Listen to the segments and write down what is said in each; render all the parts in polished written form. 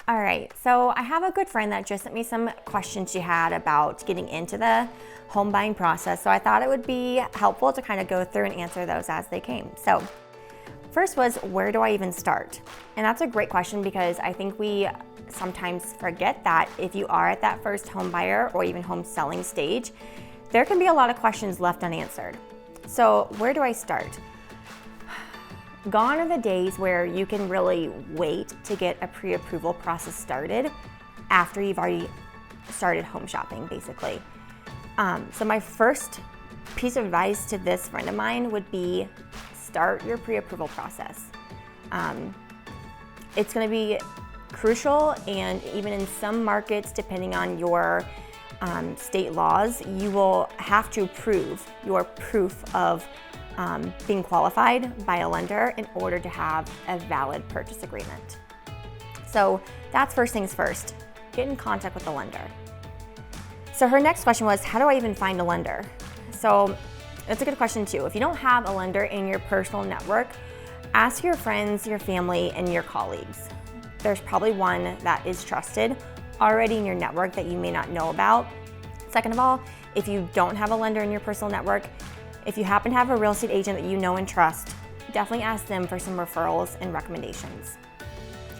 All right, so I have a good friend that just sent me some questions she had about getting into the home buying process. So I thought it would be helpful to kind of go through and answer those as they came. So first was, where do I even start? And that's a great question because I think we sometimes forget that if you are at that first home buyer or even home selling stage, there can be a lot of questions left unanswered. So where do I start? Gone are the days where you can really wait to get a pre-approval process started after you've already started home shopping, basically. So my first piece of advice to this friend of mine would be start your pre-approval process. It's going to be crucial, and even in some markets, depending on your state laws, you will have to prove your proof of being qualified by a lender in order to have a valid purchase agreement. So that's first things first, get in contact with the lender. So her next question was, how do I even find a lender? So that's a good question too. If you don't have a lender in your personal network, ask your friends, your family, and your colleagues. There's probably one that is trusted already in your network that you may not know about. Second of all, if you don't have a lender in your personal network, if you happen to have a real estate agent that you know and trust, definitely ask them for some referrals and recommendations.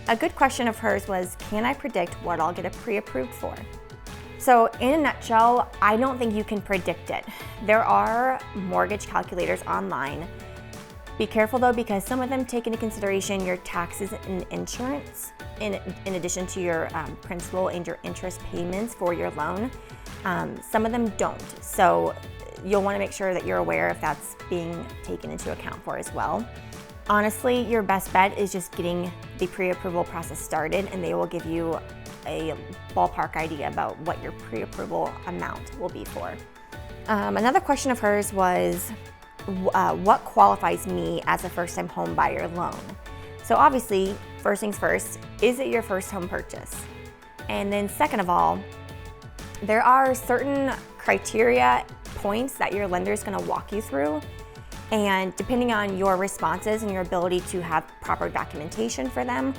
A good question of hers was, can I predict what I'll get pre-approved for? So in a nutshell, I don't think you can predict it. There are mortgage calculators online. Be careful though, because some of them take into consideration your taxes and insurance in addition to your principal and your interest payments for your loan. Some of them don't. So you'll want to make sure that you're aware if that's being taken into account for as well. Honestly, your best bet is just getting the pre-approval process started, and they will give you a ballpark idea about what your pre-approval amount will be for. Another question of hers was, what qualifies me as a first-time home buyer loan? So obviously, first things first, is it your first home purchase? And then second of all, there are certain criteria points that your lender is going to walk you through, and depending on your responses and your ability to have proper documentation for them,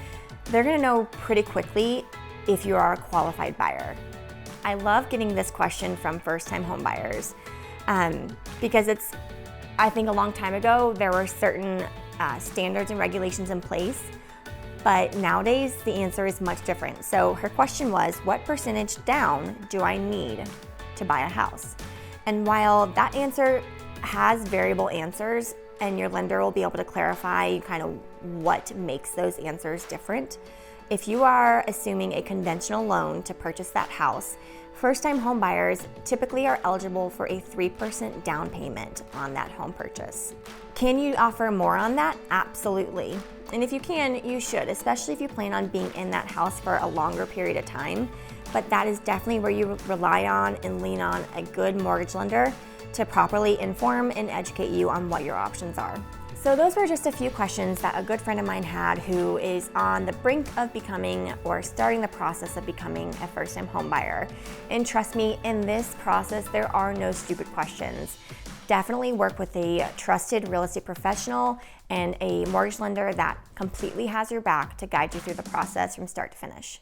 they're going to know pretty quickly if you are a qualified buyer. I love getting this question from first-time home buyers because I think a long time ago there were certain standards and regulations in place, but nowadays the answer is much different. So her question was, what percentage down do I need to buy a house? And while that answer has variable answers, and your lender will be able to clarify kind of what makes those answers different, if you are assuming a conventional loan to purchase that house, first-time home buyers typically are eligible for a 3% down payment on that home purchase. Can you offer more on that? Absolutely. And if you can, you should, especially if you plan on being in that house for a longer period of time. But that is definitely where you rely on and lean on a good mortgage lender to properly inform and educate you on what your options are. So those were just a few questions that a good friend of mine had who is on the brink of becoming or starting the process of becoming a first-time home buyer. And trust me, in this process, there are no stupid questions. Definitely work with a trusted real estate professional and a mortgage lender that completely has your back to guide you through the process from start to finish.